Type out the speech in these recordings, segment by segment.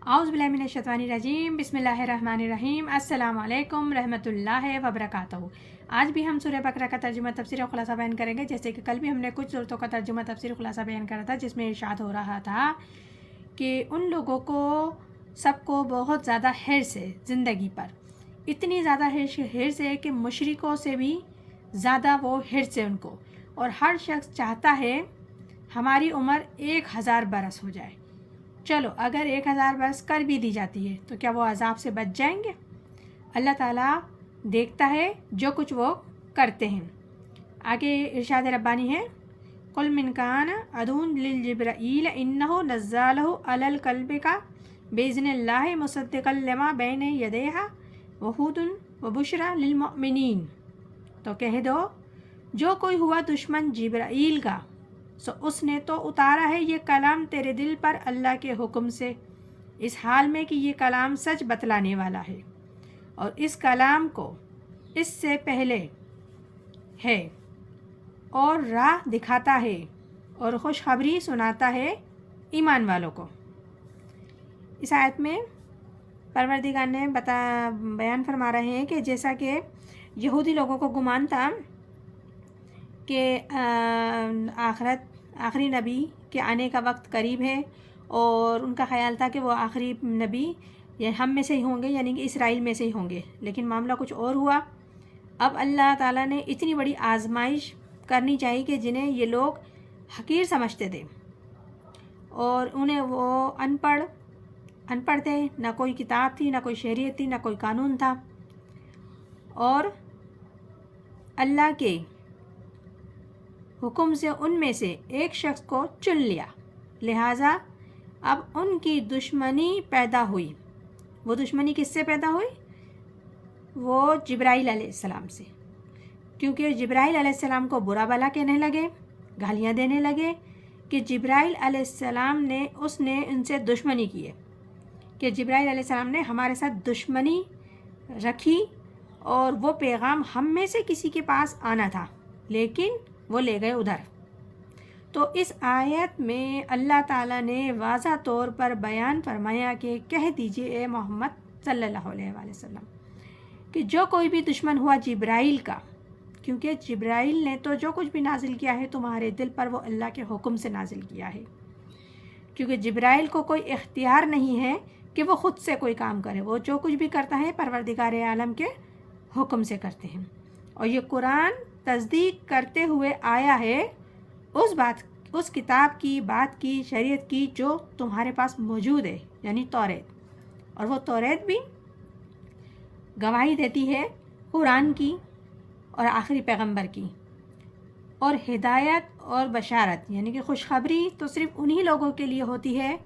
औज़ुबिल्लाहिमिनश्शैतानिर्रजीम बिस्मिल्लाहिर्रहमानिर्रहीम अस्सलाम वालेकुम रहमतुल्लाहि व बरकातहू। आज भी हम सूरह बकरा का तर्जुमा तफसीर और खुलासा बयान करेंगे। जैसे कि कल भी हमने कुछ सूरतों का तर्जुमा तफसीर खुलासा बयान करा था, जिसमें इरशाद हो रहा था कि उन लोगों को सबको बहुत ज़्यादा हिर्स है ज़िंदगी पर, इतनी ज़्यादा हिर्स है कि मुशरिकों से भी ज़्यादा वो हिर्स है उनको, और हर शख्स चाहता है हमारी उम्र 1000 बरस हो जाए। चलो अगर 1000 बरस कर भी दी जाती है तो क्या वो अजाब से बच जाएंगे? अल्लाह ताला देखता है जो कुछ वो करते हैं। आगे इरशाद रब्बानी है, कुल मिन कान अदून लिल जिब्राईल इन्नहु नज़्ज़ालहु अलल कल्बिका बिइज़्निल्लाहि मुसद्दिक़ल लिमा बैन यदैहा व हुदन व बुशरा लिल मुमिनीन। तो कह दो, जो कोई हुआ दुश्मन जिब्राईल का, सो उसने तो उतारा है ये कलाम तेरे दिल पर अल्लाह के हुक्म से, इस हाल में कि ये कलाम सच बतलाने वाला है, और इस कलाम को इससे पहले है और राह दिखाता है और खुशखबरी सुनाता है ईमान वालों को। इस आयत में परवरदिगार ने बयान फरमा रहे हैं कि जैसा कि यहूदी लोगों को गुमान था कि आखिरी नबी के आने का वक्त करीब है, और उनका ख़याल था कि वो आखिरी नबी ये हम में से ही होंगे, यानी कि इसराइल में से ही होंगे। लेकिन मामला कुछ और हुआ। अब अल्लाह ताला ने इतनी बड़ी आजमाइश करनी चाहिए कि जिन्हें ये लोग हकीर समझते थे, और उन्हें वो अनपढ़ थे, ना कोई किताब थी, ना कोई शरीयत थी, ना कोई कानून था, और अल्लाह के हुक्म से उनमें से एक शख्स को चुन लिया। लिहाजा अब उनकी दुश्मनी पैदा हुई। वो दुश्मनी किससे पैदा हुई? वो जिब्राईल अलैहिस्सलाम से, क्योंकि जिब्राईल अलैहिस्सलाम को बुरा भला कहने लगे, गालियाँ देने लगे कि जिब्राईल अलैहिस्सलाम ने उनसे दुश्मनी की है, कि जिब्राईल अलैहिस्सलाम ने हमारे साथ दुश्मनी रखी, और वो पैगाम हम में से किसी के पास आना था, लेकिन वो ले गए उधर। तो इस आयत में अल्लाह ताला ने वाज़ा तौर पर बयान फरमाया कि कह दीजिए ए मोहम्मद सल्लल्लाहु अलैहि वसल्लम कि जो कोई भी दुश्मन हुआ जिब्राईल का, क्योंकि जिब्राईल ने तो जो कुछ भी नाजिल किया है तुम्हारे दिल पर वो अल्लाह के हुक्म से नाजिल किया है, क्योंकि जिब्राईल को कोई इख्तियार नहीं है कि वो ख़ुद से कोई काम करे। वो जो कुछ भी करता है परवरदिगार आलम के हुक्म से करते हैं। और ये कुरान तस्दीक करते हुए आया है उस किताब की, बात की, शरीयत की जो तुम्हारे पास मौजूद है, यानी तौरेत। और वो तौरेत भी गवाही देती है कुरान की और आखिरी पैगंबर की, और हिदायत और बशारत यानी कि खुशखबरी तो सिर्फ़ उन्हीं लोगों के लिए होती है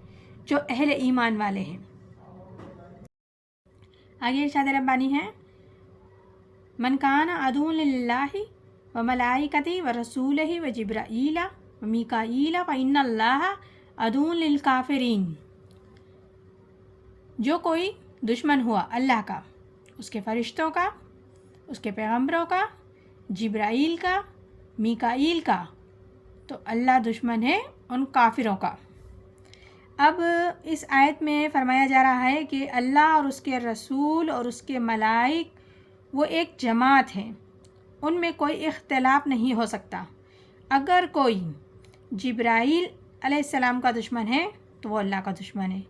जो अहले ईमान वाले हैं। आगे इरशाद रब्बानी है, मन कान अदुव्वन लिल्लाहि व मलाइकतिही व रसूलिही व जिब्राईला व मीकाईला व इन्नल्लाहा अदुव्वुन लिल काफिरीन। जो कोई दुश्मन हुआ अल्लाह का, उसके फ़रिश्तों का, उसके पैगंबरों का, जिब्राईल का, मीकाईल का, तो अल्लाह दुश्मन है उन काफिरों का। अब इस आयत में फरमाया जा रहा है कि अल्लाह और उसके रसूल और उसके मलाइक वो एक जमात है, उनमें कोई इख्तिलाफ नहीं हो सकता। अगर कोई जिब्राईल अलैहिस्सलाम का दुश्मन है तो वो अल्लाह का दुश्मन है,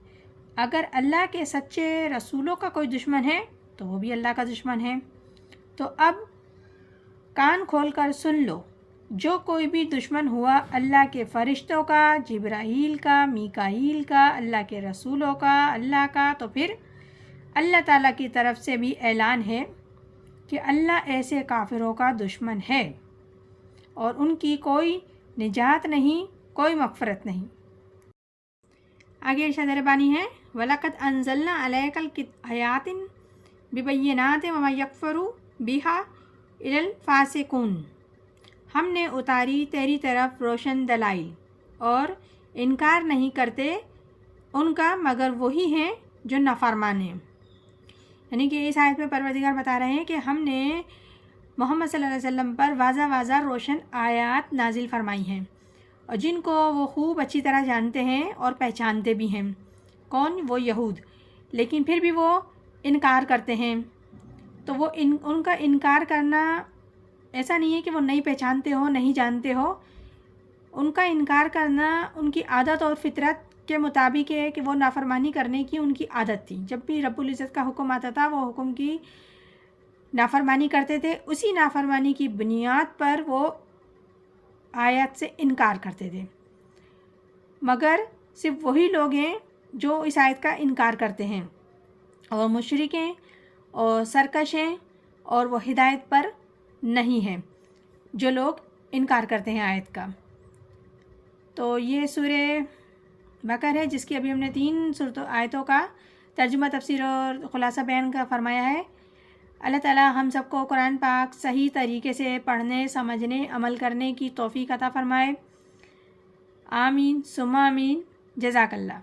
अगर अल्लाह के सच्चे रसूलों का कोई दुश्मन है तो वो भी अल्लाह का दुश्मन है। तो अब कान खोल कर सुन लो, जो कोई भी दुश्मन हुआ अल्लाह के फ़रिश्तों का, जिब्राईल का, मीकाईल का, अल्लाह के रसूलों का, अल्लाह का, तो फिर अल्लाह ताला की तरफ से भी ऐलान है कि अल्लाह ऐसे काफिरों का दुश्मन है, और उनकी कोई निजात नहीं, कोई मग़फ़िरत नहीं। आगे इरशाद रब्बानी है, वलक़द अंज़लना अलैकल आयातिन बिबय्यिनातिन व मा यकफ़ुरु बिहा इल्लल फ़ासिक़ून। हमने उतारी तेरी तरफ रोशन दलाइल, और इनकार नहीं करते उनका मगर वही हैं जो नाफरमान हैं। यानी कि इस आयत में परवरदिगार बता रहे हैं कि हमने मोहम्मद सल्लल्लाहु अलैहि वसल्लम पर वाज़ा रोशन आयात नाजिल फरमाई हैं, और जिनको वो खूब अच्छी तरह जानते हैं और पहचानते भी हैं। کون؟ وہ یہود، لیکن پھر بھی وہ انکار کرتے ہیں. تو وہ ان کا انکار کرنا ایسا نہیں ہے کہ وہ نہیں پہچانتے ہو، نہیں جانتے ہو. ان کا انکار کرنا ان کی عادت اور فطرت کے مطابق ہے کہ وہ نافرمانی کرنے کی ان کی عادت تھی. جب بھی رب العزت کا حکم آتا تھا وہ حکم کی نافرمانی کرتے تھے. اسی نافرمانی کی بنیاد پر وہ آیت سے انکار کرتے تھے. مگر صرف وہی لوگ ہیں جو اس آیت کا انکار کرتے ہیں، اور مشرک ہیں اور سرکش ہیں اور وہ ہدایت پر نہیں ہیں جو لوگ انکار کرتے ہیں آیت کا. تو یہ سورہ بقرہ ہے جس کی ابھی ہم نے 3 آیتوں کا ترجمہ، تفسیر اور خلاصہ بیان کا فرمایا ہے. اللہ تعالیٰ ہم سب کو قرآن پاک صحیح طریقے سے پڑھنے، سمجھنے، عمل کرنے کی توفیق عطا فرمائے. آمین ثم آمین. جزاک اللہ.